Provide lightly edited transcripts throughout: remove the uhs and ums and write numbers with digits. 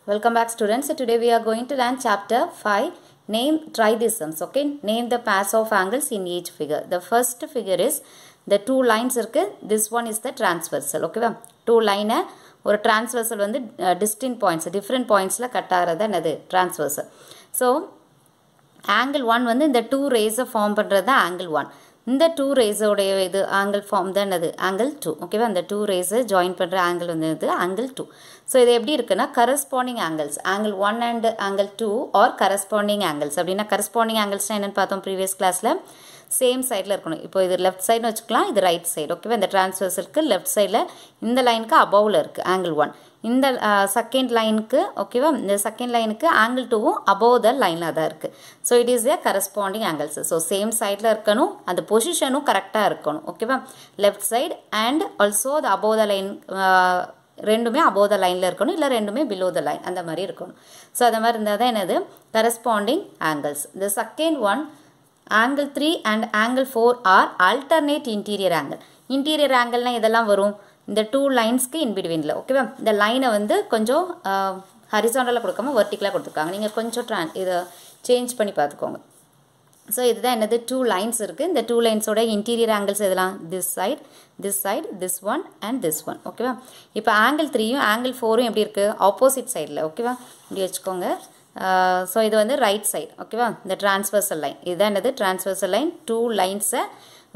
Welcome back students. So today we are going to learn chapter 5. Name tritheisms. Okay. Name the pairs of angles in each figure. The first figure is the two lines. This one is the transversal. Okay. Two line or transversal வந்து distinct points, different pointsல cut ஆகிறது என்னது transversal. So angle 1 வந்து இந்த two rays form பண்றது தான் angle 1. இந்த two rays உடைய இது angle form தான் என்னது angle 2. ஓகேவா அந்த two rays join பண்ற angle வந்து angle 2. So இது எப்படி இருக்குன்னா corresponding angles angle 1 and angle 2 or corresponding angles அப்படினா corresponding angles என்னன்னு பார்த்தோம் previous classல சேம் சைடில் இருக்கணும். இப்போ இது லெஃப்ட் சைடுன்னு வச்சுக்கலாம், இது ரைட் சைடு. ஓகேவா இந்த டிரான்ஸ்வர்சலுக்கு லெஃப்ட் சைடில் இந்த லைனுக்கு அபவ்வில் இருக்குது ஆங்கிள் 1. இந்த செகண்ட் லைனுக்கு ஓகேவா இந்த செகண்ட் லைனுக்கு ஆங்கிள் 2வும் அபவ் த லைனாக தான் இருக்குது. So it is a corresponding angles. So same சைடில் இருக்கணும், அந்த பொசிஷனும் கரெக்டாக இருக்கணும். ஓகேவா left side and also the above the line ரெண்டுமே அபவ் த லைனில் இருக்கணும், இல்லை ரெண்டுமே பிலோ த லைன் அந்த மாதிரி இருக்கணும். ஸோ அந்த மாதிரி இருந்தால் தான் என்னது corresponding angles. The second one angle 3 and angle 4 are alternate interior angle. Interior angle na இதெல்லாம் வரும் இந்த two linesக்கு in betweenல. ஓகேவா இந்த லைனை வந்து கொஞ்சம் ஹரிசாண்டலாக கொடுக்காம வெர்டிக்கலாக கொடுத்துருக்காங்க. நீங்கள் கொஞ்சம் இதை சேஞ்ச் பண்ணி பார்த்துக்கோங்க. ஸோ இதுதான் என்னது டூ லைன்ஸ் இருக்குது. இந்த டூ லைன்ஸோட இன்டீரியர் ஆங்கிள்ஸ் எதெல்லாம் this side, this one and this one. ஓகேவா இப்போ ஆங்கிள் 3யும் ஆங்கிள் 4ம் எப்படி இருக்குது ஆப்போசிட் சைடில். ஓகேவா இப்படி வச்சுக்கோங்க. ஸோ இது வந்து ரைட் சைடு. ஓகேவா இந்த டிரான்ஸ்வர்சல் லைன் இதுதான் என்னது டிரான்ஸ்வர்சல் லைன். டூ லைன்ஸை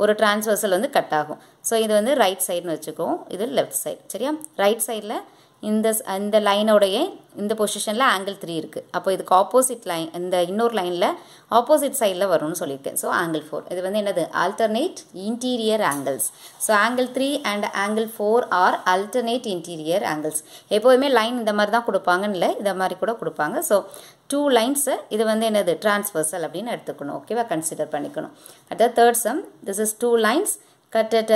ஒரு டிரான்ஸ்வர்சல் வந்து கட் ஆகும். ஸோ இது வந்து ரைட் சைடுன்னு வச்சுக்குவோம், இது லெஃப்ட் சைடு. சரியா ரைட் சைடில் இந்த லைனோடைய இந்த பொசிஷனில் ஆங்கிள் 3 இருக்குது. அப்போ இதுக்கு ஆப்போசிட் லைன் இந்த இன்னொரு லைனில் ஆப்போசிட் சைடில் வரும்னு சொல்லியிருக்கேன். ஸோ ஆங்கிள் 4 இது வந்து என்னது alternate interior angles. So angle 3 and angle 4 are alternate interior angles. எப்போதுமே லைன் இந்த மாதிரி தான் கொடுப்பாங்கன்னு இல்லை, இந்த மாதிரி கூட கொடுப்பாங்க. ஸோ டூ லைன்ஸு இது வந்து என்னது டிரான்ஸ்வர்சல் அப்படின்னு எடுத்துக்கணும். ஓகேவா கன்சிடர் பண்ணிக்கணும். At the third sum this is two lines cut at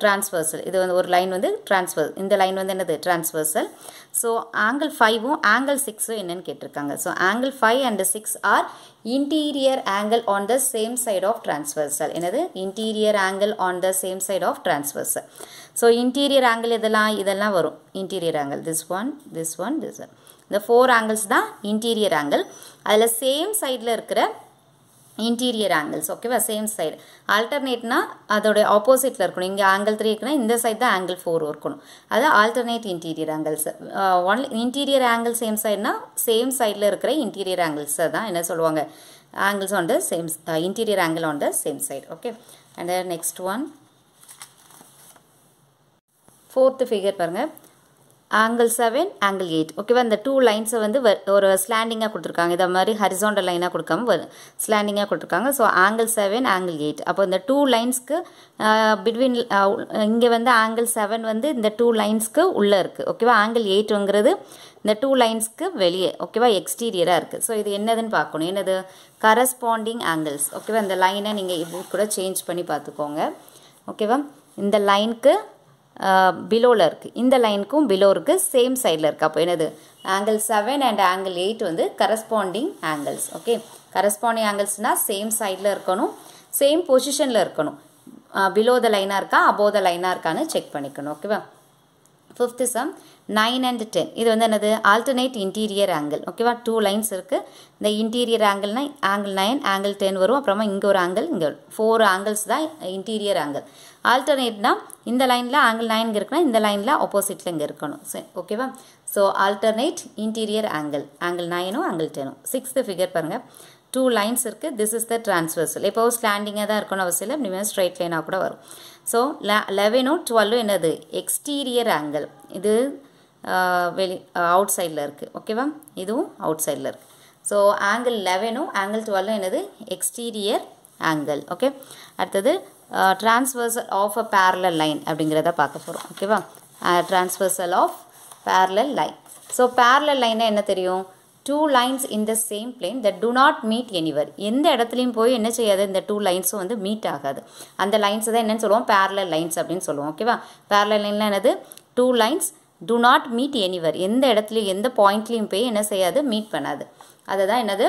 transversal. இது வந்து ஒரு லைன் வந்து transversal, இந்த லைன் வந்து என்னது transversal. ஸோ ஆங்கிள் 5வும் ஆங்கிள் 6ம் என்னன்னு கேட்டிருக்காங்க. So angle 5 and 6 are interior angle on the same side of transversal. என்னது interior angle on the same side of transversal. So interior angle இதெல்லாம் வரும் இன்டீரியர் ஆங்கிள் this one. இந்த 4 angles தான் interior angle. அதில் same சைடில் இருக்கிற interior angles. ஓகேவா same side. ஆல்டர்னேட்னா அதோட ஆப்போசிட்டில் இருக்கணும். இங்கே ஆங்கிள் 3 இருக்குன்னா இந்த சைடு தான் ஆங்கிள் 4 இருக்கணும். அது alternate interior angles. Only interior angle same சைடுனா சேம் சைடில் இருக்கிற இன்டீரியர் ஆங்கிள்ஸை தான் என்ன சொல்லுவாங்க angles on the same interior angle on the same side. Okay and next one fourth figure பாருங்கள் ஆங்கிள் 7 ஆங்கிள் 8. ஓகேவா இந்த டூ லைன்ஸை வந்து ஒரு ஸ்லாண்டிங்காக கொடுத்துருக்காங்க. இதை மாதிரி ஹரிசாண்டல் லைனாக கொடுக்காம ஸ்லாண்டிங்காக கொடுத்துருக்காங்க. So angle 7 angle 8. அப்போ இந்த டூ லைன்ஸ்க்கு பிட்வீன் இங்கே வந்து ஆங்கிள் 7 வந்து இந்த டூ லைன்ஸ்க்கு உள்ளே இருக்குது. ஓகேவா ஆங்கிள் 8ங்கிறது இந்த டூ லைன்ஸ்க்கு வெளியே. ஓகேவா எக்ஸ்டீரியராக இருக்குது. ஸோ இது என்னதுன்னு பார்க்கணும். என்னது கரஸ்பாண்டிங் ஆங்கிள்ஸ். ஓகேவா இந்த லைனை நீங்கள் இப்படி கூட சேஞ்ச் பண்ணி பார்த்துக்கோங்க. ஓகேவா இந்த லைனுக்கு பிலோவில் இருக்குது, இந்த லைனுக்கும் பிலோ இருக்குது, சேம் சைடில் இருக்குது. அப்போ என்னது ஆங்கிள் 7 அண்ட் ஆங்கிள் 8 வந்து கரஸ்பாண்டிங் ஆங்கிள்ஸ். ஓகே கரஸ்பாண்டிங் ஆங்கிள்ஸ்னால் சேம் சைடில் இருக்கணும், சேம் பொசிஷனில் இருக்கணும். பிலோ த லைனாக இருக்கா அபோவ் த லைனாக இருக்கான்னு செக் பண்ணிக்கணும். ஓகேவா ஃபிஃப்த்து சம் 9 and 10. இது வந்து என்னது ஆல்டர்னேட் இன்டீரியர் ஆங்கிள். ஓகேவா டூ லைன்ஸ் இருக்குது. இந்த இன்டீரியர் ஆங்கிள்னா ஆங்கிள் 9 ஆங்கிள் 10 வரும். அப்புறமா இங்கே ஒரு ஆங்கிள், இங்கே 4 ஆங்கிள்ஸ் தான் இன்டீரியர் ஆங்கிள். ஆல்டர்னேட்னா இந்த லைனில் ஆங்கிள் 9 இருக்குன்னா இந்த லைனில் ஆப்போசிட்டில் இங்கே இருக்கணும். ஓகேவா so alternate interior angle angle 9ம் ஆங்கிள் 10ம். சிக்ஸ்த்து ஃபிகர் பாருங்கள் டூ லைன்ஸ் இருக்குது. This is the transversal. இப்போ ஸ்லாண்டிங்காக தான் இருக்கணும் அவசியம் இல்லை, இப்படி ஸ்ட்ரைட் லைனாக கூட வரும். ஸோ 11ம் 12ம் என்னது எக்ஸ்டீரியர் ஆங்கிள். இது வெளி அவுட் சைடில் இருக்குது. ஓகேவா இதுவும் அவுட் சைடில் இருக்குது. ஸோ ஆங்கிள் 11ம் ஆங்கிள் 12ம் என்னது எக்ஸ்டீரியர் ஆங்கிள். ஓகே அடுத்தது transversal of a parallel line அப்படிங்கிறத பார்க்க போகிறோம். ஓகேவா transversal of parallel line. So parallel லைன்னா என்ன தெரியும் two lines in the same plane that do not meet anywhere. எந்த இடத்துலையும் போய் என்ன செய்யாது இந்த டூ லைன்ஸும் வந்து மீட் ஆகாது. அந்த லைன்ஸ் தான் என்னன்னு சொல்லுவோம் பேரலல் லைன்ஸ் அப்படின்னு சொல்லுவோம். ஓகேவா பேரலல் லைன்லாம் என்னது two lines do not meet anywhere. எந்த இடத்துலையும் எந்த பாயிண்ட்லேயும் போய் என்ன செய்யாது மீட் பண்ணாது. அதுதான் என்னது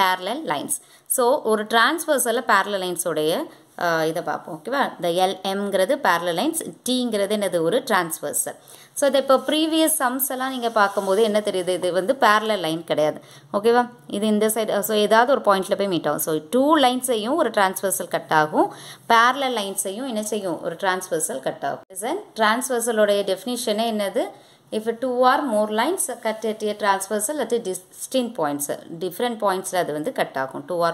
பேரலல் லைன்ஸ். ஸோ ஒரு டிரான்ஸ்வர்சலில் பேரலல் லைன்ஸோடைய இதை பார்ப்போம் ஓகேவா இந்த எல்எம்ங்கிறது parallel lines டீங்கிறது என்னது ஒரு டிரான்ஸ்வர்சல் ஸோ இதை இப்போ ப்ரீவியஸ் சம்ஸ் எல்லாம் நீங்கள் பார்க்கும்போது என்ன தெரியுது இது வந்து parallel line கிடையாது ஓகேவா இது இந்த சைடு ஸோ ஏதாவது ஒரு பாயிண்டில் போய் மீட் ஆகும் ஸோ 2 லைன்ஸையும் ஒரு டிரான்ஸ்வர்சல் கட் ஆகும் parallel லைன்ஸையும் என்ன செய்யும் ஒரு டிரான்ஸ்வர்சல் கட் ஆகும் டிரான்ஸ்வர்சலோடைய டெஃபினிஷனே என்னது if 2 or more lines cut at a transversal at a distinct points different points அது வந்து கட் ஆகும் 2 or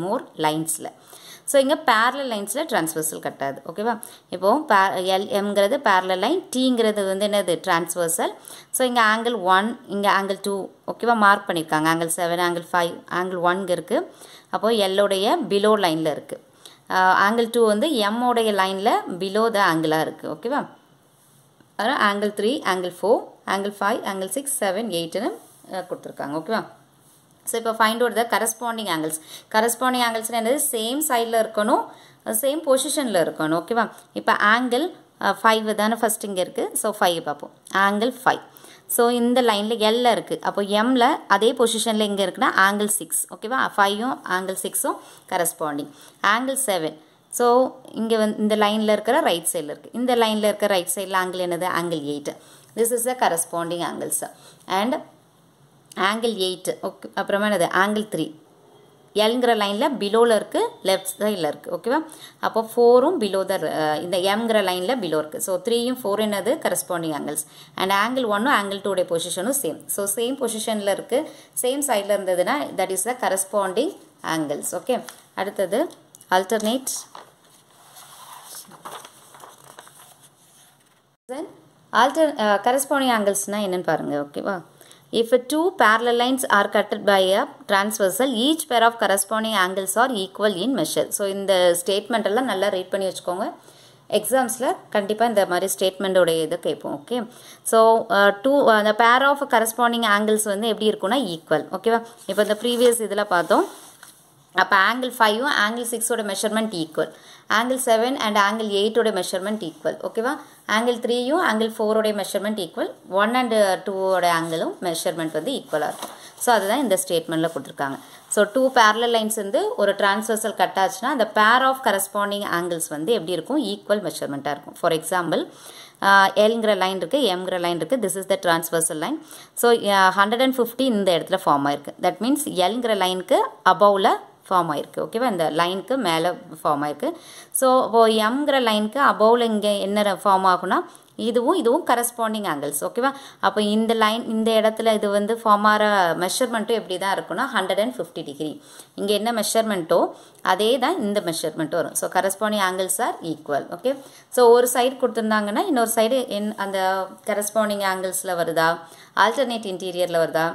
more linesல ஸோ இங்கே parallel linesல transversal கட்டாது ஓகேவா இப்போ எல்எம்ங்கிறது parallel line டீங்கிறது வந்து என்னது transversal ஸோ இங்கே angle 1 இங்கே angle 2 ஓகேவா மார்க் பண்ணியிருக்காங்க angle 7 angle 5 angle 1 இருக்குது அப்போது எல்லோடைய பிலோ லைனில் இருக்குது angle 2 வந்து எம்மோடைய லைனில் பிலோ த ஆங்கிளாக இருக்குது ஓகேவா angle 3 angle 4 angle 5 angle 6 7 8 கொடுத்துருக்காங்க ஓகேவா ஸோ இப்போ find out the corresponding angles என்னது சேம் சைடில் இருக்கணும் சேம் பொசிஷனில் இருக்கணும் ஓகேவா இப்போ ஆங்கிள் 5 தானே ஃபஸ்ட் இங்கே இருக்குது ஸோ 5 பார்ப்போம் ஆங்கிள் 5 ஸோ இந்த லைனில் எல்ல இருக்குது அப்போ எம்மில் அதே பொசிஷனில் எங்கே இருக்குன்னா ஆங்கிள் 6 ஓகேவா 5ம் ஆங்கிள் 6ம் கரஸ்பாண்டிங் ஆங்கிள் 7 ஸோ இங்கே வந்து இந்த லைனில் இருக்கிற ரைட் சைடில் இருக்குது இந்த லைனில் இருக்கிற ரைட் சைடில் ஆங்கிள் என்னது angle 8 this is the corresponding angles and angle 8 okay அப்புறமா என்னது ஆங்கிள் 3 எல்ங்கிற லைனில் பிலோவில் இருக்குது லெஃப்ட் சைடில் இருக்குது ஓகேவா அப்போ 4ம் பிலோ த இந்த எம்ங்கிற லைனில் பிலோ இருக்குது ஸோ 3யும் 4 என்னது கரஸ்பாண்டிங் ஆங்கிள்ஸ் அண்ட் ஆங்கிள் 1ம் ஆங்கிள் 2 பொசிஷனும் சேம் ஸோ சேம் பொசிஷனில் இருக்குது சேம் சைடில் இருந்ததுன்னா that is the corresponding angles okay அடுத்தது alternate corresponding angles na enna parunga okay va if 2 parallel lines are cut by a transversal each pair of corresponding angles are equal in measure so in the statement alla nalla read panni vechukonga exams la kandipa indha mari statement oda idu keipom okay so the pair of corresponding angles வந்து எப்படி இருக்கும்னா equal okay va இப்போ இந்த previous இதெல்லாம் பார்த்தோம் அப்போ angle 5ம் angle 6ஓட measurement equal angle 7 and angle 8ஓட மெஷர்மெண்ட் ஈக்குவல் ஓகேவா ஆங்கிள் 3யும் ஆங்கிள் 4ஓட மெஷர்மெண்ட் ஈக்குவல் 1 அண்ட் 2ஓட ஆங்கிளும் மெஷர்மெண்ட் வந்து ஈக்குவலாக இருக்கும் ஸோ அதுதான் இந்த ஸ்டேட்மெண்ட்டில் கொடுத்துருக்காங்க ஸோ 2 parallel lines வந்து ஒரு டிரான்ஸ்வர்சல் கட் ஆச்சுன்னா அந்த பேர் ஆஃப் கரஸ்பாண்டிங் ஆங்கிள்ஸ் வந்து எப்படி இருக்கும் ஈக்குவல் மெஷர்மெண்ட்டாக இருக்கும் ஃபார் எக்ஸாம்பிள் எல்ங்கிற லைன் இருக்குது எம்ங்கிற லைன் இருக்குது this is the transversal line so 150 இந்த இடத்துல ஃபார்ம் ஆயிருக்கு தட் மீன்ஸ் எல்ங்கிற லைனுக்கு அபவில் ஃபார்ம் ஆயிருக்கு ஓகேவா இந்த லைனுக்கு மேலே ஃபார்ம் ஆயிருக்கு ஸோ இப்போது எம்ங்கிற லைனுக்கு அபவில் இங்கே என்ன ஃபார்ம் ஆகும்னா இதுவும் கரஸ்பாண்டிங் ஆங்கிள்ஸ் ஓகேவா அப்போ இந்த லைன் இந்த இடத்துல இது வந்து ஃபார்ம் ஆகிற மெஷர்மெண்ட்டும் எப்படி தான் இருக்குன்னா 150 டிகிரி இங்கே என்ன மெஷர்மெண்ட்டோ அதே தான் இந்த மெஷர்மெண்ட்டும் வரும் so corresponding angles are equal okay so ஒரு சைடு கொடுத்துருந்தாங்கன்னா இன்னொரு சைடு அந்த கரஸ்பாண்டிங் ஆங்கிள்ஸில் வருதா ஆல்டர்னேட் இன்டீரியரில் வருதா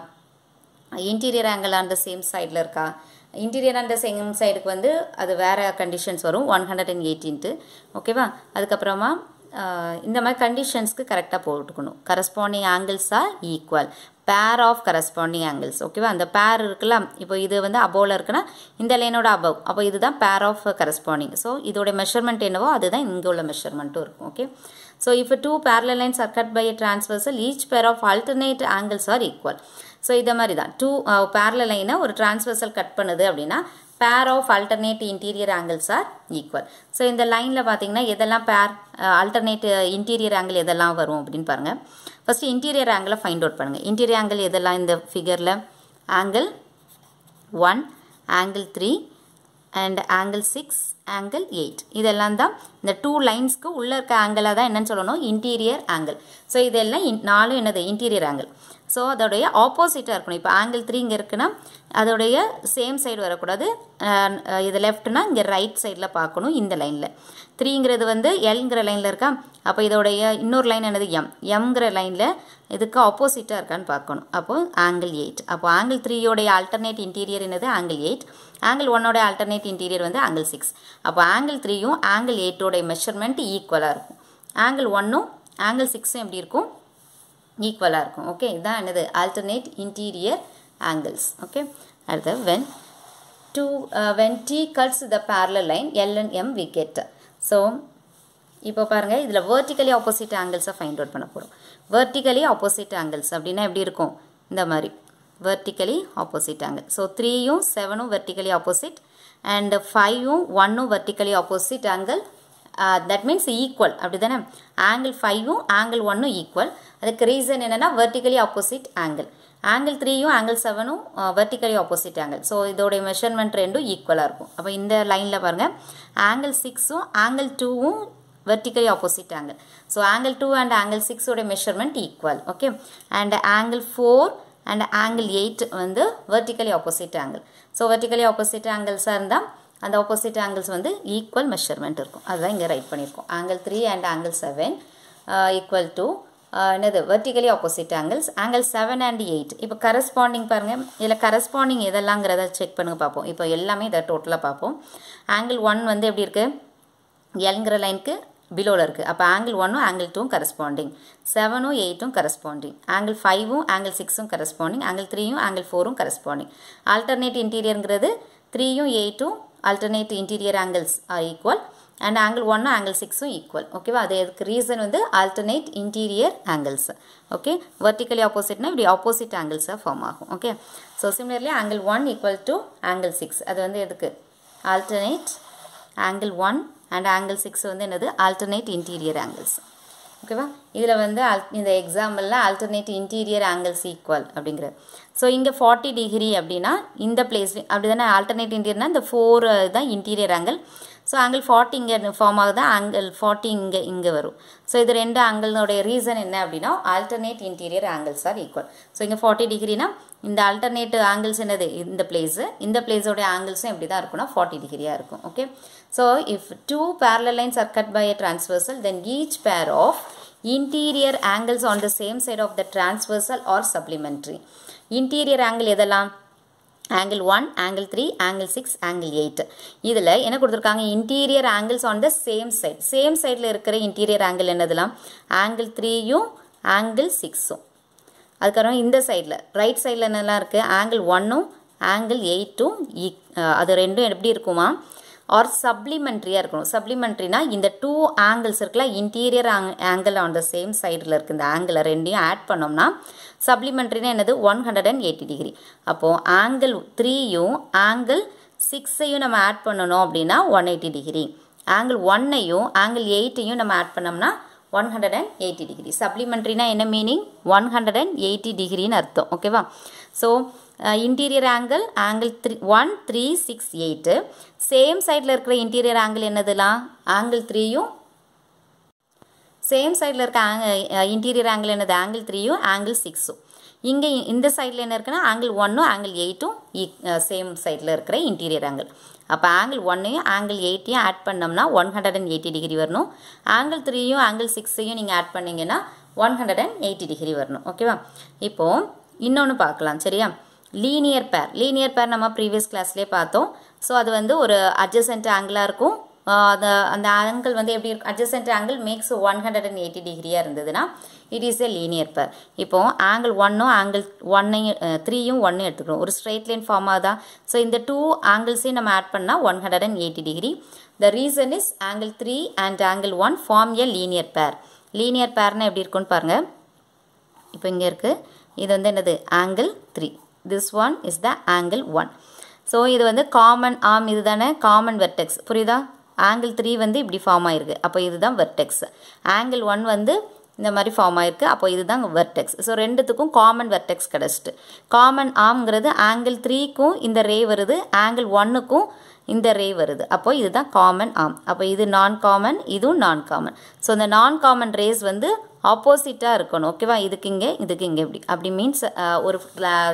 இன்டீரியர் ஆங்கிள் அந்த சேம் சைடில் இருக்கா இன்டீரியர் அண்ட் சேம் சைடுக்கு வந்து அது வேறு கண்டிஷன்ஸ் வரும் 118 ஓகேவா அதுக்கப்புறமா இந்த மாதிரி கண்டிஷன்ஸ்க்கு கரெக்டாக போட்டுக்கணும் corresponding angles are equal pair of corresponding angles ஓகேவா அந்த பேர் இருக்குல்ல இப்போ இது வந்து அபோவில் இருக்குன்னா இந்த லைனோட அபவ் அப்போ இதுதான் பேர் ஆஃப் கரஸ்பாண்டிங் ஸோ இதோட மெஷர்மெண்ட் என்னவோ அதுதான் இங்கே உள்ள மெஷர்மெண்ட்டும் இருக்கும் ஓகே ஸோ இப்போ 2 parallel lines are cut by a transversal each pair of alternate angles are equal so இதை மாதிரி தான் 2 parallel line ஒரு டிரான்ஸ்வர்சல் கட் பண்ணுது அப்படின்னா pair of alternate interior angles are equal so இந்த லைனில் பார்த்தீங்கன்னா எதெல்லாம் பேர் alternate interior angle எதெல்லாம் வரும் அப்படின்னு பாருங்கள் ஃபஸ்ட்டு இன்டீரியர் ஆங்கிளை ஃபைண்ட் அவுட் பண்ணுங்கள் இன்டீரியர் ஆங்கிள் எதெல்லாம் இந்த ஃபிகரில் angle 1 angle 3 and angle 6 angle 8 இதெல்லாம் தான் இந்த 2 லைன்ஸ்க்கு உள்ளே இருக்க ஆங்கிளாக தான் என்னன்னு சொல்லணும் இன்டீரியர் ஆங்கிள் ஸோ இதெல்லாம் 4 என்னது இன்டீரியர் ஆங்கிள் ஸோ அதோடைய ஆப்போசிட்டாக இருக்கணும் இப்போ ஆங்கிள் 3 இங்கே இருக்குன்னா அதோடைய சேம் சைடு வரக்கூடாது இது லெஃப்ட்னா இங்கே ரைட் சைடில் பார்க்கணும் இந்த லைனில் 3ங்கிறது வந்து எல்ங்கிற லைனில் இருக்கா அப்போ இதோடைய இன்னொரு லைன் என்னது எம்ங்கிற லைனில் இதுக்கு ஆப்போசிட்டாக இருக்கான்னு பார்க்கணும் அப்போது ஆங்கிள் 8 அப்போ ஆங்கிள் 3யோடைய ஆல்டர்னேட் இன்டீரியர் என்னது ஆங்கிள் 8 ஆங்கிள் 1ஓட ஆல்டர்னேட் இன்டீரியர் வந்து ஆங்கிள் 6 அப்போ ஆங்கிள் 3யும் ஆங்கிள் 8ஓடைய மெஷர்மெண்ட் ஈக்குவலாக இருக்கும் ஆங்கிள் 1ம் ஆங்கிள் 6ம் எப்படி இருக்கும் ஈக்குவலாக இருக்கும் ஓகே இதுதான் என்னது ஆல்டர்னேட் இன்டீரியர் angles okay அடுத்து when T cuts the parallel line L and M we get so இப்போ பாருங்க இதில் vertically opposite angles find out பண்ண போகிறோம் vertically opposite angles அப்படின்னா எப்படி இருக்கும் இந்த மாதிரி vertically opposite angle so 3யும் 7ம் vertically opposite and 5ம் 1ம் vertically opposite angle. That means equal. அப்படிதானே angle 5ம் angle 1ம் equal. அதுக்கு ரீசன் என்னன்னா vertically opposite angle. angle 3யும் angle 7ம் vertically opposite angle. So இதோட மெஷர்மெண்ட் ரெண்டும் ஈக்குவலாக இருக்கும். அப்போ இந்த லைனில் பாருங்கள் angle 6ம் angle 2ம் vertically opposite angle. So angle 2 and angle 6 ஓட measurement equal. Okay. And angle 4 and angle 8 வந்து vertically opposite angle. So vertically opposite angles இருந்தால் அந்த opposite angles வந்து equal measurement இருக்கும். அதுதான் இங்கே ரைட் பண்ணியிருக்கோம். angle 3 and angle 7 equal to என்னது vertically opposite angles. angle 7 and 8 இப்போ corresponding பாருங்கள் இதில் corresponding எதெல்லாங்கிறத செக் பண்ணுங்க பார்ப்போம். இப்போ எல்லாமே இதை டோட்டலாக பார்ப்போம். angle 1 வந்து எப்படி இருக்குது எல்ங்கிற லைனுக்கு பிலோவில் இருக்குது. அப்போ angle 1ம் angle 2ம் corresponding, 7ம் 8ம் corresponding, angle 5ம் angle 6ம் corresponding, angle 3யும் angle 4ம் corresponding. alternate interiorங்கிறது 3யும் 8ம் alternate interior angles are equal and angle 1ம் angle 6ம் equal. ஓகேவா அது எதுக்கு ரீசன் வந்து alternate interior angles. Okay vertically oppositeனா இப்படி opposite angles ஃபார்ம் ஆகும். Okay so similarly angle 1 equal to angle 6 அது வந்து எதுக்கு alternate angle 1 and angle 6 வந்து என்னது alternate interior angles. ஓகேவா இதில் வந்து இந்த எக்ஸாம்பிளில் alternate interior angles equal அப்படிங்கிறது. ஸோ இங்கே 40 டிகிரி அப்படின்னா இந்த பிளேஸ் அப்படி தானே alternate interiorனா இந்த 4 தான் interior angle. ஸோ angle 40 இங்கே ஃபார்ம் ஆகுது, angle 40 இங்கே வரும். ஸோ இது ரெண்டு ஆங்கிள்னுடைய ரீசன் என்ன அப்படின்னா alternate interior angles are equal. So இங்கே 40 டிகிரினா இந்த alternate angles என்னது இந்த பிளேஸு, இந்த பிளேஸோடைய ஆங்கிள்ஸும் எப்படி தான் இருக்குன்னா 40 டிகிரியாக இருக்கும். Okay so if two parallel lines are cut by a transversal, then each pair of interior angles on the same side of the transversal are supplementary. interior angle எதெல்லாம் angle 1, angle 3, angle 6, angle 8. இதில் என்ன கொடுத்துருக்காங்க interior angles on the same side. same sideல இருக்கிற interior angle என்னதுலாம் angle 3யும் angle 6ம். அதுக்கப்புறம் இந்த சைடில் right சைடில் என்னெல்லாம் இருக்குது angle 1ம் angle 8ம் அது ரெண்டும் எப்படி இருக்குமா ஆர் சப்ளிமெண்ட்ரியாக இருக்கணும். சப்ளிமெண்ட்ரினா இந்த 2 ஆங்கிள்ஸ் இருக்குல்ல interior angle on the same சைடில் இருக்குது இந்த ஆங்கிளை ரெண்டையும் ஆட் பண்ணோம்னா சப்ளிமெண்ட்ரினா என்னது 180 டிகிரி. அப்போது ஆங்கிள் 3யும் ஆங்கிள் 6ஐயும் நம்ம ஆட் பண்ணணும் அப்படின்னா 180 டிகிரி. ஆங்கிள் 1ஐயும் ஆங்கிள் 8ஐயும் நம்ம ஆட் பண்ணோம்னா 180 டிகிரி. சப்ளிமெண்ட்ரினா என்ன மீனிங் 180 டிகிரின்னு அர்த்தம். ஓகேவா ஸோ interior angle 1, 3, 6, 8 சேம் சைடில் இருக்கிற interior angle என்னதுலாம் angle 3யும் சேம் சைடில் இருக்க interior angle என்னது angle 3யும் angle 6ம். இங்கே இந்த சைடில் என்ன இருக்குன்னா angle 1ம் angle 8ம் சேம் சைடில் இருக்கிற interior angle. அப்போ angle 1ஐயும் angle 8ஐயும் ஆட் பண்ணோம்னா 180 டிகிரி வரணும். angle 3யும் angle 6ஐயும் நீங்கள் ஆட் பண்ணிங்கன்னா 180 டிகிரி வரணும். ஓகேவா இப்போது இன்னொன்று பார்க்கலாம் சரியா லீனியர் பேர் நம்ம ப்ரீவியஸ் கிளாஸ்லேயே பார்த்தோம். ஸோ அது வந்து ஒரு அட்ஜசன்ட் ஆங்கிளாக இருக்கும். அந்த ஆங்கிள் வந்து எப்படி இருக்கும் அட்ஜசன்ட் ஆங்கிள் மேக்ஸ் 180 டிகிரியாக இருந்ததுன்னா இட் இஸ் எ லீனியர் பேர். இப்போது ஆங்கிள் 1ம் ஆங்கிள் 3யும் 1 எடுத்துக்கிறோம் ஒரு ஸ்ட்ரெயிட் லைன் ஃபார்ம் ஆகுதா. ஸோ இந்த 2 ஆங்கிள்ஸையும் நம்ம ஆட் பண்ணால் 180 degree. The reason is angle 3 and angle 1 form a linear pair. Linear பேர்னா எப்படி இருக்குன்னு பாருங்கள். இப்போ இங்கே இருக்குது இது வந்து என்னது angle 3. this one is the angle 1. So இது வந்து காமன் ஆர்ம் இது தானே காமன் வெர்டெக்ஸ் புரியுதா. ஆங்கிள் 3 வந்து இப்படி ஃபார்ம் ஆகிருக்கு அப்போ இதுதான் வெர்டெக்ஸ். ஆங்கிள் 1 வந்து இந்த மாதிரி ஃபார்ம் ஆகிருக்கு அப்போ இதுதான் வெர்டெக்ஸ். ஸோ ரெண்டுத்துக்கும் காமன் வெர்டெக்ஸ் கிடச்சிட்டு காமன் ஆர்ம்ங்கிறது ஆங்கிள் 3க்கும் இந்த ரே வருது ஆங்கிள் 1க்கும் இந்த ரே வருது அப்போ இதுதான் காமன் ஆர்ம். அப்போ இது நான் காமன் இதுவும் நான் காமன். ஸோ இந்த நான் காமன் ரேஸ் வந்து ஆப்போசிட்டாக இருக்கணும். ஓகேவா இதுக்கு இங்கே அப்படி மீன்ஸ் ஒரு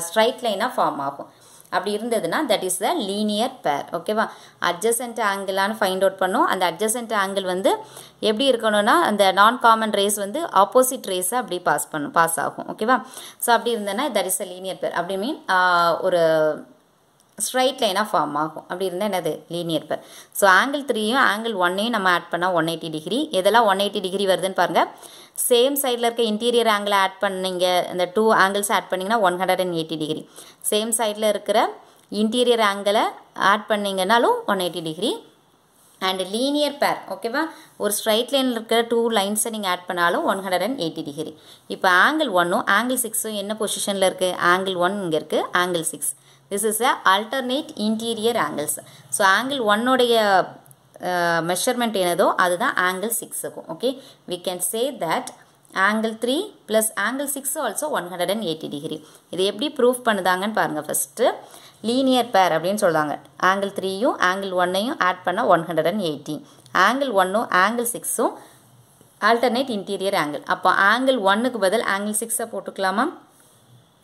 ஸ்ட்ரைட் லைனாக ஃபார்ம் ஆகும். அப்படி இருந்ததுன்னா that is the linear pair. ஓகேவா அட்ஜசன்ட் ஆங்கிளான்னு ஃபைண்ட் அவுட் பண்ணோம். அந்த அட்ஜசன்ட் ஆங்கிள் வந்து எப்படி இருக்கணும்னா அந்த நான் காமன் ரேஸ் வந்து ஆப்போசிட் ரேஸை அப்படி பாஸ் ஆகும். ஓகேவா ஸோ அப்படி இருந்ததுன்னா தட் இஸ் அ லீனியர் பேர். அப்படி மீன் ஒரு ஸ்ட்ரைட் லைனாக ஃபார்ம் ஆகும். அப்படி இருந்தால் என்னது லீனியர் பேர். ஸோ ஆங்கிள் 3யும் ஆங்கிள் 1ஐயும் நம்ம ஆட் பண்ணால் 180 டிகிரி. எதெல்லாம் 180 டிகிரி வருதுன்னு பாருங்கள். சேம் சைடில் இருக்க இன்டீரியர் ஆங்கிளை ஆட் பண்ணிங்க இந்த 2 ஆங்கிள்ஸ் ஆட் பண்ணிங்கன்னா 180 டிகிரி. சேம் சைடில் இருக்கிற இன்டீரியர் ஆங்கிளை ஆட் பண்ணிங்கனாலும் 180 டிகிரி. அண்ட் லீனியர் பேர் ஓகேவா ஒரு ஸ்ட்ரைட் லைனில் இருக்கிற 2 லைன்ஸை நீங்கள் ஆட் பண்ணாலும் 180 டிகிரி. இப்போ ஆங்கிள் 1ம் ஆங்கிள் 6ம் என்ன பொசிஷனில் இருக்குது ஆங்கிள் 1 இங்கே இருக்குது angle 6 this is a alternate interior angles. So angle 1 உடைய measurement என்னதோ அதுதான் angle 6 இருக்கும். Okay, we can say that angle 3 plus angle 6 also 180 degree. இது எப்படி proof பண்ணுதாங்கன்னு பாருங்க. first linear pair அப்படின்னு சொல்றாங்க. angle 3யும் angle 1யும் add பண்ணா 180. angle 1ம் angle 6ம் alternate interior angle. அப்போ angle 1க்கு பதில் angle 6 போட்டுக்கலாமா?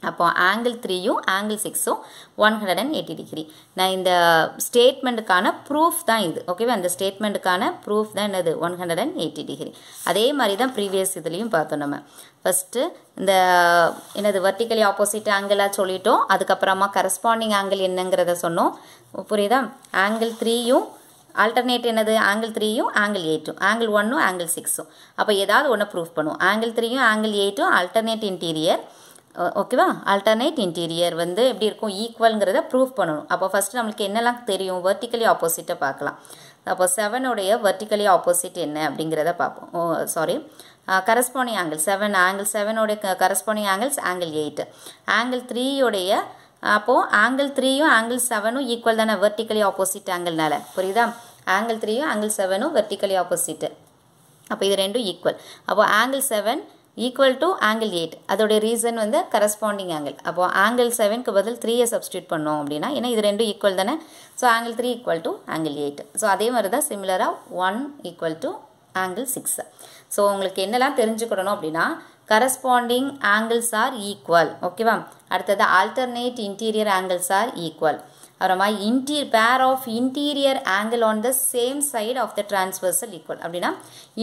அப்போ angle 3யும் angle 6ம் 180 degree. நான் இந்த ஸ்டேட்மெண்ட்டுக்கான ப்ரூஃப் தான் இது. ஓகேவா? அந்த ஸ்டேட்மெண்ட்டுக்கான ப்ரூஃப் தான் என்னது 180 degree. அதே மாதிரி தான் ப்ரீவியஸ் இதுலேயும் பார்த்தோம் நம்ம. ஃபஸ்ட்டு இந்த என்னது வெர்டிக்கலி ஆப்போசிட் ஆங்கிளாக சொல்லிட்டோம். அதுக்கப்புறமா கரஸ்பாண்டிங் ஆங்கிள் என்னங்கிறத சொன்னோம். புரியுதா? angle 3யும் ஆல்டர்னேட் என்னது angle 3யும் angle 8ம் angle 1ம் angle 6ம். அப்போ ஏதாவது ஒன்று ப்ரூஃப் பண்ணுவோம். angle 3யும் angle 8ம் ஆல்டர்னேட் இன்டீரியர். ஓகேவா? ஆல்டர்னேட் இன்டீரியர் வந்து எப்படி இருக்கும் ஈக்குவல்ங்கிறத ப்ரூஃப் பண்ணணும். அப்போ ஃபஸ்ட்டு நம்மளுக்கு என்னெல்லாம் தெரியும் வெர்டிக்கலி ஆப்போசிட்டை பார்க்கலாம். அப்போ 7உடைய வெர்டிக்கலி ஆப்போசிட் என்ன அப்படிங்கிறத பார்ப்போம். சாரி கரஸ்பாண்டிங் ஆங்கிள் 7 angle 7உடைய கரஸ்பாண்டிங் ஆங்கிள்ஸ் angle 8. angle 3உடைய அப்போது angle 3யும் angle 7ம் ஈக்குவல் தானே வெர்டிக்கலி ஆப்போசிட் ஆங்கிள்னால. புரியுதா? angle 3யும் angle 7ம் வெர்டிக்கலி ஆப்போசிட். அப்போ இது ரெண்டும் ஈக்குவல். அப்போ angle 7 ஈக்குவல் டு angle 8. அதோடைய ரீசன் வந்து கரஸ்பாண்டிங் ஆங்கிள். அப்போ angle 7க்கு பதில் 3யை சப்ஸ்டியூட் பண்ணோம் அப்படின்னா ஏன்னா இது ரெண்டும் ஈக்குவல் தானே. So angle 3 equal to angle 8. So அதே மாதிரி தான் சிமிலராக 1 ஈக்குவல் டு angle 6. ஸோ உங்களுக்கு என்னெல்லாம் தெரிஞ்சுக்கணும் அப்படின்னா கரஸ்பாண்டிங் ஆங்கிள்ஸ் ஆர் ஈக்குவல். ஓகேவா? அடுத்தது alternate interior angles are equal. அப்புறமா pair of interior angle on the same side of the transversal equal. அப்படின்னா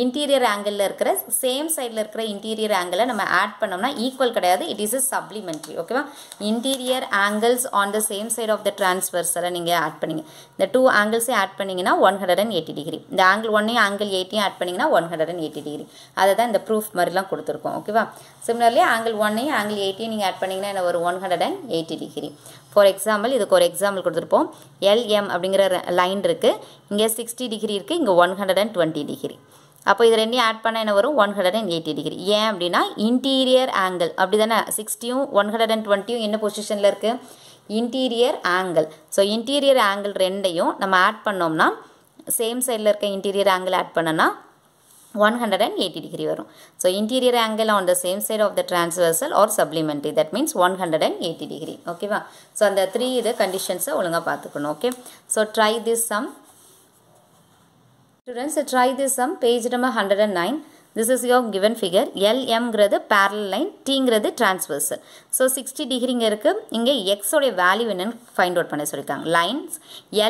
இன்டீரியர் ஆங்கிளில் இருக்கிற சேம் சைடில் இருக்கிற இன்டீரியர் ஆங்கிளை நம்ம ஆட் பண்ணோம்னா ஈக்குவல் கிடையாது, இட் இஸ் a supplementary. ஓகேவா? Interior angles on the same side of the டிரான்ஸ்வர்ஸலை நீங்கள் ஆட் பண்ணிங்க. இந்த 2 ஆங்கிள்ஸையும் ஆட் பண்ணிங்கன்னா 180 degree. இந்த angle 1யும் angle 8யும் ஆட் பண்ணிங்கன்னா 180 degree. அதை தான் இந்த ப்ரூஃப் மாதிரிலாம் கொடுத்துருக்கோம். ஓகேவா? சிமிலர்லி angle 1யும் angle 8யும் நீங்கள் ஆட் பண்ணிங்கன்னா என்ன ஒரு 180 degree. ஃபார் எக்ஸாம்பிள் இதுக்கு ஒரு எக்ஸாம்பிள் கொடுத்துருப்போம். LM அப்படிங்கிற லைன் இருக்குது, இங்கே 60 degree இருக்குது, இங்கே 120 degree. அப்போ இது ரெண்டையும் ஆட் பண்ணால் என்ன வரும் 180 degree. ஏன் அப்படின்னா இன்டீரியர் ஆங்கிள் அப்படி தானே 60யும் 120யும் என்ன பொசிஷனில் இருக்குது interior angle. So interior angle ரெண்டையும் நம்ம ஆட் பண்ணோம்னா சேம் சைடில் இருக்க இன்டீரியர் ஆங்கிள் ஆட் பண்ணோன்னா 180 degree வரும். So interior angle on the same side of the transversal or supplementary, that means 180 degree. Okay va? So அந்த 3 இது conditions ஒழுங்கா பார்த்துக்கணும். Okay, so try this sum. Students, try this sum, page number 109. This is your given figure. LM ங்கிறது parallel line, T ங்கிறது transversal. So 60 degree இருக்கு. இங்கே x உடைய value என்னன்னு find out பண்ண சொல்லிருக்காங்க. Lines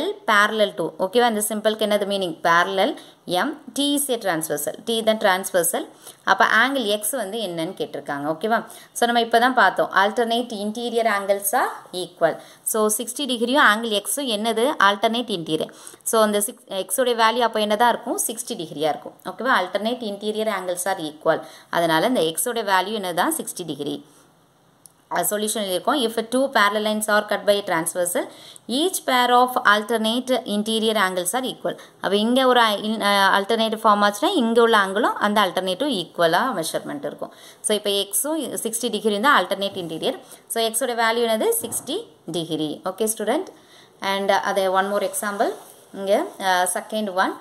L parallel to. Okay, and the simple என்னது meaning parallel M, T is a transversal. T then transversal. அப்ப angle x வந்து என்னன்னு கேட்டிருக்காங்க. ஓகேவா? So நம்ம இப்பதான் பார்த்தோம். Alternate interior angles are equal. So 60 degree angle x என்னது alternate interior. So அந்த x உடைய value அப்ப என்னதான் இருக்கும் 60 degree இருக்கும். ஓகேவா? Alternate interior angles are equal. அதனால இந்த x உடைய value என்னதான் 60 degree. Solution இருக்கும். If two parallel lines are cut by a transversal, each pair of alternate interior angles are equal. அப்ப இங்க ஒரு alternate form ஆச்சுனா இங்க உள்ள ஆங்கிளும் அந்த alternative equal-ஆ measurement இருக்கும். So இப்போ x-உம் 60 degree இருந்தா alternate interior. So x உடைய value என்னது 60 degree. Okay student. And அதே one more example. இங்க second one.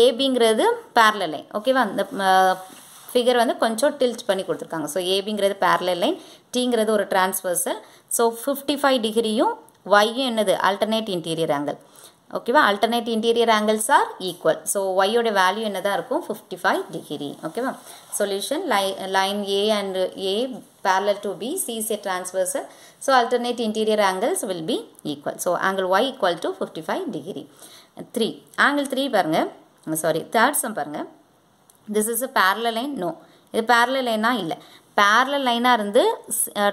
AB-ங்கிறது parallel line. ஓகேவா? இந்த figure வந்து கொஞ்சம் tilt பண்ணி கொடுத்திருக்காங்க. So AB-ங்கிறது parallel line, T-ங்கிறது ஒரு transversal. So 55 degree-யும் Y-யும் என்னது alternate interior angle. ஓகேவா? alternate interior angles are equal. So Y-யோட value என்னதான் இருக்கும் 55 degree. ஓகேவா? Solution line A and A parallel to B, C is a transversal. So alternate interior angles will be equal. So angle Y equal to 55 degree. 3. Angle 3 பாருங்க. Sorry, third sum பாருங்க. This is a parallel line? No. இது parallel line இல்ல. Parallel line இருந்து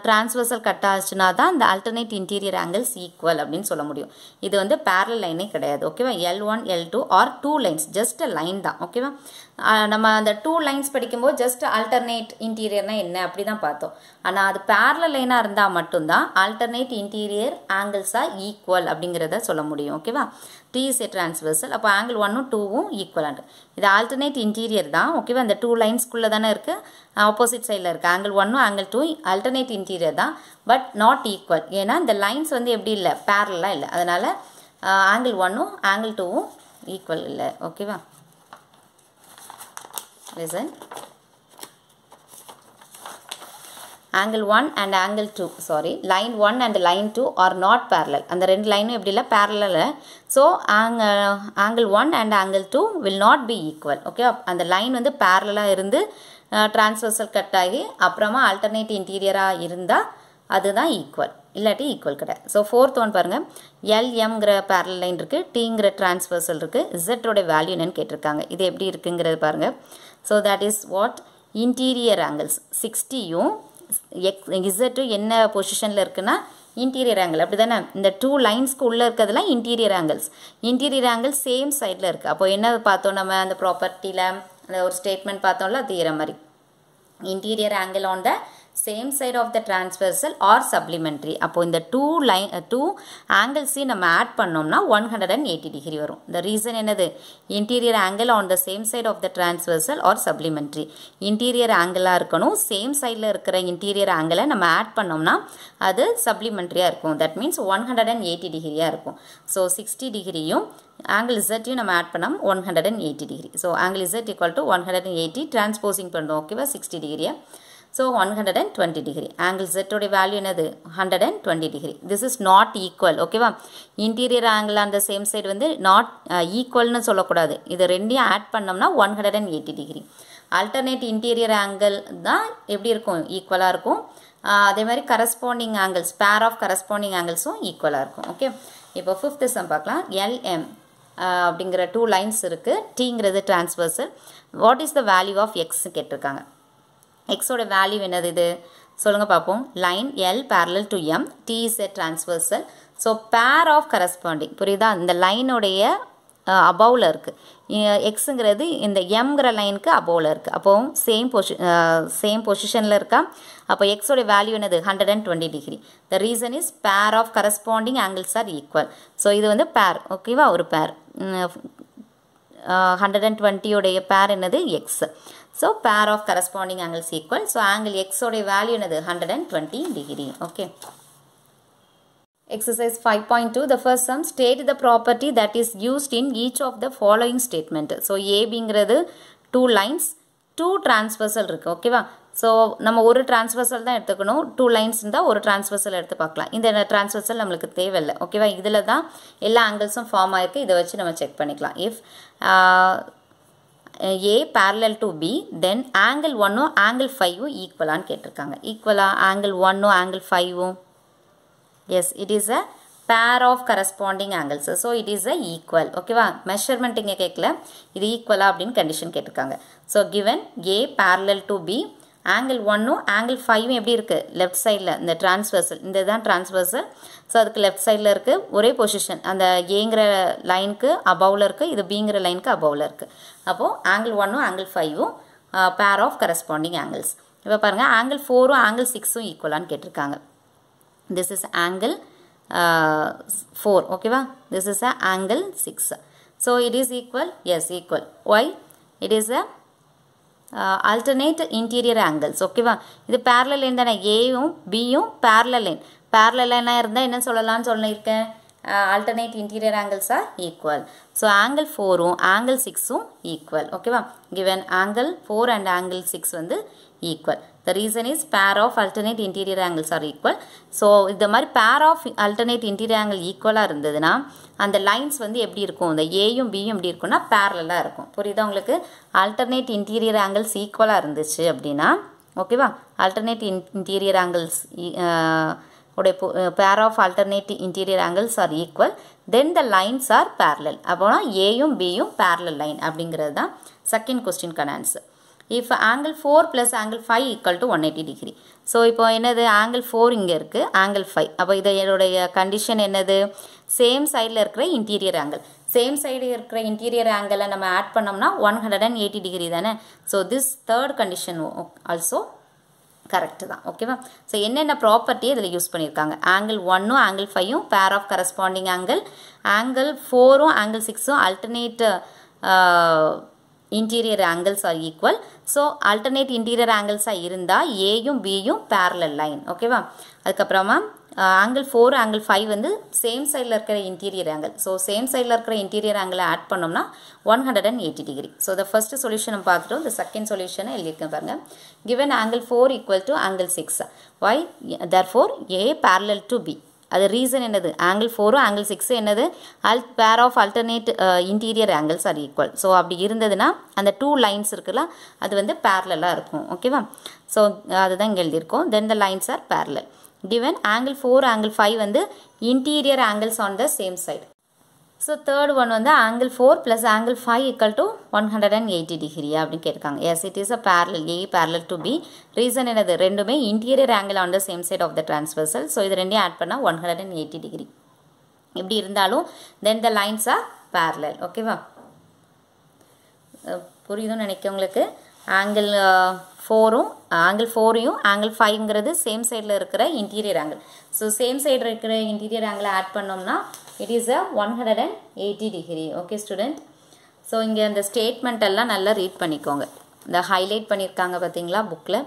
transversal cut ஆச்சுனா தான் இந்த alternate interior angles equal அப்படின்னு சொல்ல முடியும். இது வந்து parallel line கிடையாது. ஓகேவா? L1, L2 or two lines. Just a line தான். ஓகேவா? நம்ம அந்த two lines படிக்கும்போது just alternate interiorனா என்ன அப்படி தான் பார்த்தோம். ஆனா அது parallel line இருந்தா மட்டும் தான் alternate interior angles are equal அப்படிங்கறத சொல்ல முடியும். ஓகேவா? T is a transversal. அப்போ angle 1 2 equivalent. இது alternate interior தான். ஓகேவா, அந்த 2 lines குள்ள தானே இருக்கு, opposite sideல இருக்கு. angle 1 angle 2 alternate interior தான், but not equal. ஏன்னா இந்த lines வந்து எப்படி இல்லை, parallel இல்லை. அதனால angle 1 angle 2 equal இல்லை. ஓகேவா, listen. angle 1 and angle 2, sorry, line 1 and line 2 are not parallel. அந்த ரெண்டு லைனும் எப்படி இல்லை, parallel. So angle 1 and angle 2 will not be equal. Okay, அந்த லைன் வந்து parallel இருந்து transversal கட் ஆகி அப்புறமா alternate interior இருந்தால் அதுதான் ஈக்குவல், இல்லாட்டி ஈக்குவல் கிடையாது. ஸோ ஃபோர்த் ஒன் பாருங்கள், எல்எம்ங்கிற பேரல் லைன் இருக்குது, டீங்கிற டிரான்ஸ்வர்சல் இருக்குது, இசட்டோட வேல்யூ என்னன்னு கேட்டிருக்காங்க. இது எப்படி இருக்குங்கிறது பாருங்கள். So that is what, interior angles 60யும் இசட்டும் என்ன பொசிஷனில் இருக்குன்னா இன்டீரியர் ஆங்கிள், அப்படி தானே. இந்த 2 லைன்ஸ்க்கு உள்ளே இருக்கிறதுலாம் interior angles. Interior angle same சைடில் இருக்குது. அப்போ என்ன பார்த்தோம் நம்ம அந்த ப்ராப்பர்ட்டியில் அந்த ஒரு ஸ்டேட்மெண்ட் பார்த்தோம்ல, அது தீர மாதிரி interior angle on the same side of the transversal or supplementary. அப்போ இந்த 2 angles நம்ம ஆட் பண்ணோம்னா 180 டிகிரி வரும். the reason என்னது, interior angle on the same side of the transversal or supplementary. interior angle இருக்கணும், same sideல இருக்கிற interior angle நம்ம add பண்ணோம்னா அது supplementary இருக்கும். that means 180 டிகிரியா இருக்கும். so 60 டிகிரியும் angle z நம்ம ஆட் பண்ணோம் 180 degree. so angle z equal to 180 transposing பண்ணுறோம். ஓகேவா, 60 டிகிரியா. So 120 degree. Angle Z ஓட value என்னது 120 degree. This is not equal. ஓகேவா, interior angle on the same side வந்து not equal னு சொல்லக்கூடாது. இது ரெண்டையும் ஆட் பண்ணோம்னா 180 degree. alternate interior angle தான் எப்படி இருக்கும், ஈக்குவலாக இருக்கும். அதே மாதிரி corresponding angles, pair of corresponding angles-உம் ஈக்குவலாக இருக்கும். ஓகே, இப்போ ஃபிஃப்த் சம் பார்க்கலாம். LM அப்படிங்கிற 2 lines இருக்குது, Tங்கிறது transversal. What is the value of X கேட்டிருக்காங்க. x ஓட வேல்யூ என்னது இது சொல்லுங்க பார்ப்போம். Line L parallel to M, T is a transversal. So pair of corresponding, புரியுதா, இந்த லைனுடைய அபவுல இருக்குது. எக்ஸுங்கிறது இந்த எம்ங்கிற லைனுக்கு அபவுல இருக்குது. அப்போ சேம் பொசிஷனில் இருக்கா. அப்போ எக்ஸோட வேல்யூ என்னது 120 degree. The reason is pair of corresponding angles are equal. So இது வந்து பேர், ஓகேவா, ஒரு பேர். 120 உடைய பேர் என்னது X. So pair of corresponding angles equal. So angle x ஓட value என்னது 120 degree. Okay. Exercise 5.2. The first sum, state the property that is used in each of the following statement. So ABங்கிறது 2 lines, 2 transversal இருக்கு. ஓகேவா, so நம்ம ஒரு transversal தான் எடுத்துக்கணும். 2 lines இருந்தால் ஒரு டிரான்ஸ்வர்சல் எடுத்து பார்க்கலாம். இந்த டிரான்ஸ்வர்சல் நம்மளுக்கு தேவையில்லை. ஓகேவா, இதில் தான் எல்லா ஆங்கிள்ஸும் ஃபார்ம் ஆகிருக்கு. இதை வச்சு நம்ம செக் பண்ணிக்கலாம். If A parallel to B, then angle 1 angle 5 ஈக்குவலான்னு கேட்டிருக்காங்க. ஈக்குவலா angle 1 angle 5? Yes, it is a pair of corresponding angles. So it is a equal. ஓகேவா, மெஷர்மெண்ட் இங்கே கேட்கல, இது ஈக்குவலா அப்படின்னு கண்டிஷன் கேட்டிருக்காங்க. So given A parallel to B, angle 1 angle 5 எப்படி இருக்குது, லெஃப்ட் சைடில் இந்த டிரான்ஸ்வர்சல், இந்த தான் டிரான்ஸ்வர்சல். ஸோ அதுக்கு லெஃப்ட் சைடில் இருக்குது, ஒரே பொசிஷன், அந்த ஏங்கிற லைனுக்கு அபவுல இருக்குது, இது பிங்கிற லைனுக்கு அபவுல இருக்குது. அப்போது angle 1 angle 5 பேர் ஆஃப் கரஸ்பாண்டிங் ஆங்கிள்ஸ். இப்போ பாருங்கள், angle 4 angle 6 ஈக்குவலான்னு கேட்டிருக்காங்க. This is angle 4. ஓகேவா, this is angle 6. So it is equal. Yes, equal. Why, it is alternate interior angles. ஓகேவா, இது parallel லைன் தானே, ஏயும் பியும் parallel லைன். parallel லைனாக இருந்தால் என்ன சொல்லலாம்னு சொல்லியிருக்கேன், alternate interior angles are equal. So angle 4 angle 6 equal. ஓகேவா, given angle 4 and angle 6 வந்து equal. The reason is pair of alternate interior angles are equal. So இந்த மாதிரி pair of alternate interior angle ஈக்குவலாக இருந்ததுன்னா அந்த லைன்ஸ் வந்து எப்படி இருக்கும், இந்த ஏயும் பியும் எப்படி இருக்கும்னா பேரலாக இருக்கும். புரியுதா உங்களுக்கு, alternate interior angles ஈக்குவலாக இருந்துச்சு அப்படின்னா, ஓகேவா, alternate interior angles உடைய pair of alternate interior angles are equal, then the lines are parallel. அப்போனா ஏயும் பியும் parallel line அப்படிங்கிறது தான் second கொஸ்டின்கான answer. if angle 4 plus angle 5 equal to 180 degree. So இப்போ என்னது, angle 4 இங்கே இருக்குது, angle 5. அப்போ இதோடைய கண்டிஷன் என்னது, சேம் சைடில் இருக்கிற இன்டீரியர் ஆங்கிள். சேம் சைடு இருக்கிற இன்டீரியர் ஆங்கிளை நம்ம ஆட் பண்ணோம்னா 180 டிகிரி தானே. So this third condition also correct தான் ஓகேவா. ஸோ என்னென்ன ப்ராப்பர்ட்டியை இதில் யூஸ் பண்ணியிருக்காங்க, ஆங்கிள் 1ம் ஆங்கிள் 5ம் pair of corresponding angle, angle 4ம் ஆங்கிள் 6ம் alternate interior angles are equal. So alternate interior ஆங்கிள்ஸாக இருந்தால் ஏயும் பியும் பேரலல் லைன் ஓகேவா. அதுக்கப்புறமா ஆங்கிள் 4 ஆங்கிள் 5 வந்து சேம் சைடில் இருக்கிற இன்டீரியர் ஆங்கிள். ஸோ சேம் சைடில் இருக்கிற இன்டீரியர் ஆங்கிளை ஆட் பண்ணோம்னா 180 டிகிரி. ஸோ த ஃபர்ஸ்ட் சொல்யூஷனை பார்த்துட்டோம். இந்த செகண்ட் சொல்யூஷனை எழுதியிருக்கேன் பாருங்கள். given angle 4 equal to angle 6. why? therefore A parallel to B. அது ரீசன் என்னது, ஆங்கிள் 4 ஆங்கிள் 6 என்னது, pair of alternate interior angles are equal. So அப்படி இருந்ததுன்னா அந்த 2 லைன்ஸ் இருக்குல்ல அது வந்து பேரலாக இருக்கும் ஓகேவா. ஸோ அதுதான் இங்கே எழுதியிருக்கோம். Then the lines are parallel. given angle 4 angle 5 வந்து interior angles on the same side. So third one வந்து angle 4 plus angle 5 equal to 180 degree அப்படின்னு கேட்காங்க. Yes, it is a parallel, A parallel to B. reason என்னது, ரெண்டுமே interior angle on the same side of the transversal. So இது ரெண்டையும் add பண்ணால் 180 degree. இப்படி இருந்தாலும் then the lines are parallel ஓகேவா. புரியுதுன்னு நினைக்க உங்களுக்கு. ஆங்கிள் 4ம் ஆங்கிள் 4யும் ஆங்கிள் 5ங்கிறது சேம் சைடில் இருக்கிற இன்டீரியர் ஆங்கிள். ஸோ சேம் சைடில் இருக்கிற இன்டீரியர் ஆங்கிளை ஆட் பண்ணோம்னா it is a 180 degree okay student. So இங்கே அந்த ஸ்டேட்மெண்ட் எல்லாம் நல்லா ரீட் பண்ணிக்கோங்க. இந்த ஹைலைட் பண்ணியிருக்காங்க பார்த்தீங்களா புக்கில்.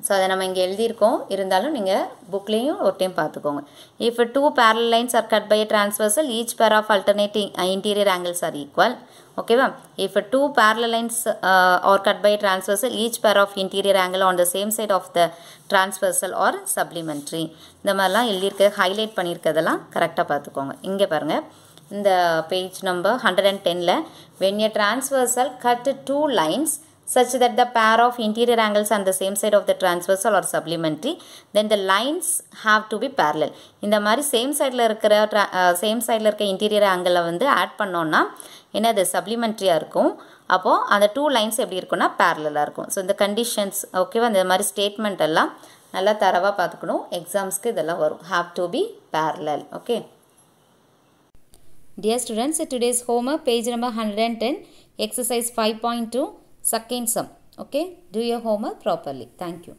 ஸோ அதை நம்ம இங்கே எழுதியிருக்கோம், இருந்தாலும் நீங்கள் புக்லேயும் ஒரு டைம் பார்த்துக்கோங்க. If 2 parallel lines are cut by a transversal, each pair of alternating interior angles are equal. ஓகேவா. if 2 parallel lines are cut by a transversal, each pair of interior angle on the same side of the transversal or supplementary. இந்த மாதிரிலாம் எழுதியிருக்க highlight பண்ணியிருக்கிறதெல்லாம் கரெக்டாக பார்த்துக்கோங்க. இங்கே பாருங்கள், இந்த page number 110ல் when a transversal cut 2 lines such that the pair of interior angles on the same side of the transversal or supplementary, then the lines have to be parallel. இந்த மாதிரி same சைடில் இருக்க interior ஆங்கிளை வந்து add பண்ணோன்னா என்னது சப்ளிமெண்ட்ரியாக இருக்கும். அப்போது அந்த 2 லைன்ஸ் எப்படி இருக்குன்னா பேரலாக இருக்கும். ஸோ இந்த கண்டிஷன்ஸ் ஓகேவா, இந்த மாதிரி ஸ்டேட்மெண்ட் எல்லாம் நல்லா தரவாக பார்த்துக்கணும். எக்ஸாம்ஸ்க்கு இதெல்லாம் வரும். have to be parallel. okay. Dear students, today's homework page number 110, exercise 5.2, second sum. Okay, do your homework properly. Thank you.